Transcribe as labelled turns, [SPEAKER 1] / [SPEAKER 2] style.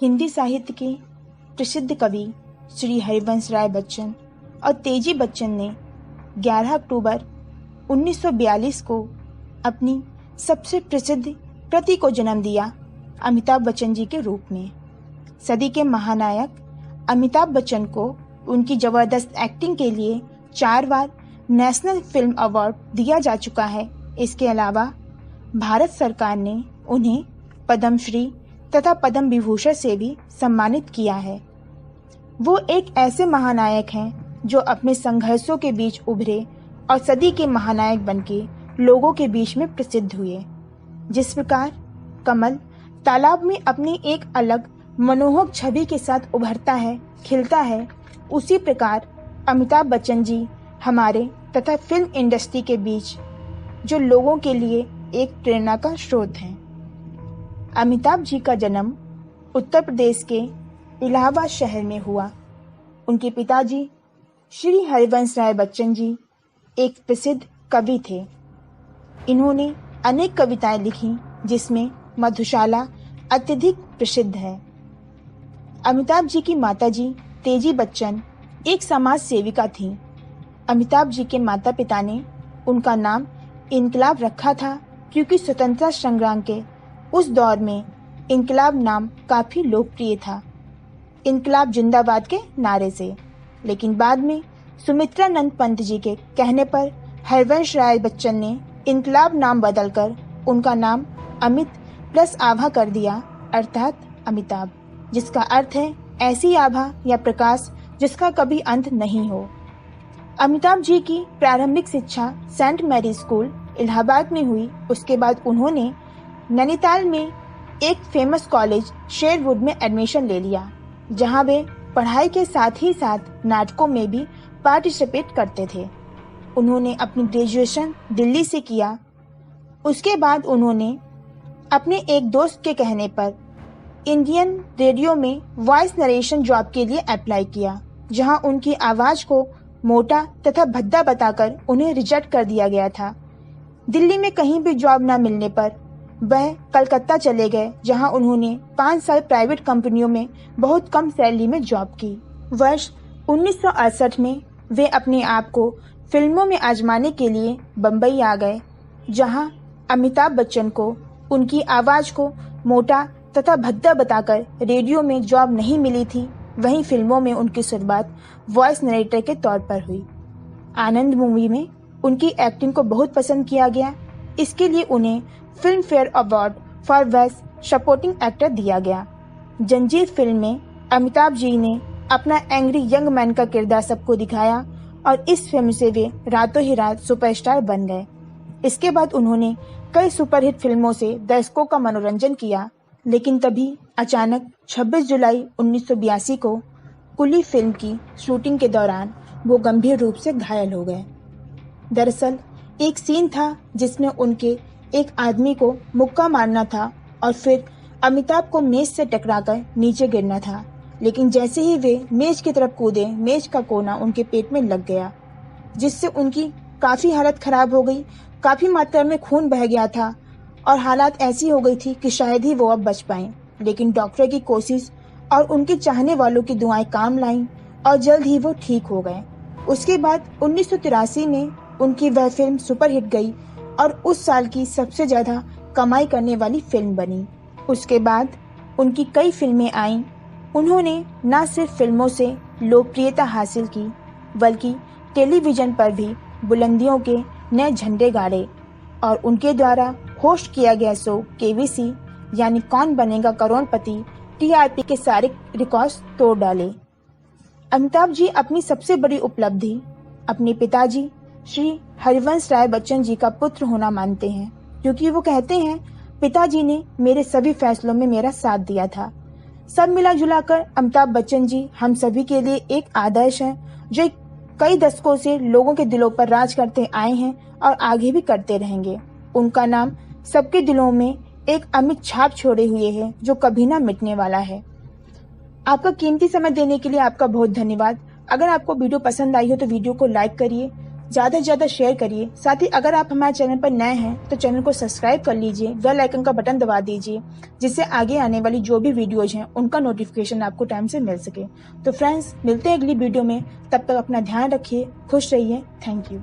[SPEAKER 1] हिंदी साहित्य के प्रसिद्ध कवि श्री हरिवंश राय बच्चन और तेजी बच्चन ने 11 अक्टूबर 1942 को अपनी सबसे प्रसिद्ध कृति को जन्म दिया अमिताभ बच्चन जी के रूप में। सदी के महानायक अमिताभ बच्चन को उनकी जबरदस्त एक्टिंग के लिए 4 बार नेशनल फिल्म अवार्ड दिया जा चुका है। इसके अलावा भारत सरकार ने उन्हें पद्मश्री तथा पद्म विभूषण से भी सम्मानित किया है। वो एक ऐसे महानायक हैं जो अपने संघर्षों के बीच उभरे और सदी के महानायक बनके लोगों के बीच में प्रसिद्ध हुए। जिस प्रकार कमल तालाब में अपनी एक अलग मनोहक छवि के साथ उभरता है, खिलता है, उसी प्रकार अमिताभ बच्चन जी हमारे तथा फिल्म इंडस्ट्री के बीच जो लोगों के लिए एक प्रेरणा का स्रोत हैं। अमिताभ जी का जन्म उत्तर प्रदेश के इलाहाबाद शहर में हुआ। उनके पिताजी श्री हरिवंश राय बच्चन जी एक प्रसिद्ध कवि थे। इन्होंने अनेक कविताएं लिखी जिसमें मधुशाला अत्यधिक प्रसिद्ध है। अमिताभ जी की माताजी तेजी बच्चन एक समाज सेविका थीं। अमिताभ जी के माता पिता ने उनका नाम इनकलाब रखा था क्योंकि स्वतंत्रता संग्राम के उस दौर में इनकलाब नाम काफी लोकप्रिय था, इनकलाब जिंदाबाद के नारे से। लेकिन बाद में सुमित्रानंद पंत जी के कहने पर हरिवंश राय बच्चन ने इनकलाब नाम बदलकर उनका नाम अमित प्लस आभा कर दिया, अर्थात अमिताभ, जिसका अर्थ है ऐसी आभा या प्रकाश जिसका कभी अंत नहीं हो। अमिताभ जी की प्रारंभिक शिक्षा सेंट मैरी स्कूल इलाहाबाद में हुई। उसके बाद उन्होंने नैनीताल में एक फेमस कॉलेज शेरवुड में एडमिशन ले लिया, जहां वे पढ़ाई के साथ ही साथ नाटकों में भी पार्टिसिपेट करते थे। उन्होंने अपनी ग्रेजुएशन दिल्ली से किया। उसके बाद उन्होंने अपने एक दोस्त के कहने पर इंडियन रेडियो में वॉइस नरेशन जॉब के लिए अप्लाई किया, जहां उनकी आवाज को मोटा तथा भद्दा बताकर उन्हें रिजेक्ट कर दिया गया था। दिल्ली में कहीं भी जॉब न मिलने पर वह कलकत्ता चले गए, जहां उन्होंने 5 साल प्राइवेट कंपनियों में बहुत कम सैलरी में जॉब की। वर्ष 1968 में वे अपने आप को फिल्मों में आजमाने के लिए बम्बई आ गए, जहां अमिताभ बच्चन को उनकी आवाज को मोटा तथा भद्दा बताकर रेडियो में जॉब नहीं मिली थी। वहीं फिल्मों में उनकी शुरुआत वॉइस नरेटर के तौर पर हुई। आनंद मूवी में उनकी एक्टिंग को बहुत पसंद किया गया। इसके लिए उन्हें film fair award for best supporting actor दिया गया। जंजीर फिल्म में अमिताभ जी ने अपना एंग्री यंग मैन का किरदार सबको दिखाया और इस फिल्म से वे रातों ही रात सुपरस्टार बन गए। इसके बाद उन्होंने कई सुपरहिट फिल्मों से दर्शकों का मनोरंजन किया, लेकिन तभी अचानक 26 जुलाई 1982 को कुली फिल्म की शूटिंग के दौरान वो गंभीर रूप से घायल हो गए। दरअसल एक सीन था जिसमें उनके एक आदमी को मुक्का मारना था और फिर अमिताभ को मेज से टकराकर नीचे गिरना था, लेकिन जैसे ही वे मेज की तरफ कूदे, मेज का कोना उनके पेट में लग गया, जिससे उनकी काफी हालत खराब हो गई। काफी मात्रा में खून बह गया था और हालात ऐसी हो गई थी कि शायद ही वो अब बच पाएं। लेकिन डॉक्टर की कोशिश और उनके चाहने वालों की दुआएं काम लाईं और जल्द ही वो ठीक हो गए। उसके बाद 1983 में उनकी वह फिल्म सुपरहिट गई और उस साल की सबसे ज्यादा कमाई करने वाली फिल्म बनी। उसके बाद उनकी कई फिल्में आईं। उन्होंने न सिर्फ फिल्मों से लोकप्रियता हासिल की, बल्कि टेलीविजन पर भी बुलंदियों के नए झंडे गाड़े और उनके द्वारा होस्ट किया गया शो केबीसी यानी कौन बनेगा करोड़पति टीआरपी के सारे रिकॉर्ड्स तोड़ डाले। अमिताभ जी अपनी सबसे बड़ी उपलब्धि अपने पिताजी श्री हरिवंश राय बच्चन जी का पुत्र होना मानते हैं, क्योंकि वो कहते हैं पिताजी ने मेरे सभी फैसलों में मेरा साथ दिया था। सब मिला जुलाकर अमिताभ बच्चन जी हम सभी के लिए एक आदर्श हैं, जो कई दशकों से लोगों के दिलों पर राज करते आए हैं और आगे भी करते रहेंगे। उनका नाम सबके दिलों में एक अमिट छाप छोड़े हुए है, जो कभी ना मिटने वाला है। आपका कीमती समय देने के लिए आपका बहुत धन्यवाद। अगर आपको वीडियो पसंद आई हो तो वीडियो को लाइक करिए, ज़्यादा से ज़्यादा शेयर करिए। साथ ही अगर आप हमारे चैनल पर नए हैं तो चैनल को सब्सक्राइब कर लीजिए, बेल आइकन का बटन दबा दीजिए, जिससे आगे आने वाली जो भी वीडियोज हैं उनका नोटिफिकेशन आपको टाइम से मिल सके। तो फ्रेंड्स, मिलते हैं अगली वीडियो में। तब तक अपना ध्यान रखिए, खुश रहिए। Thank you.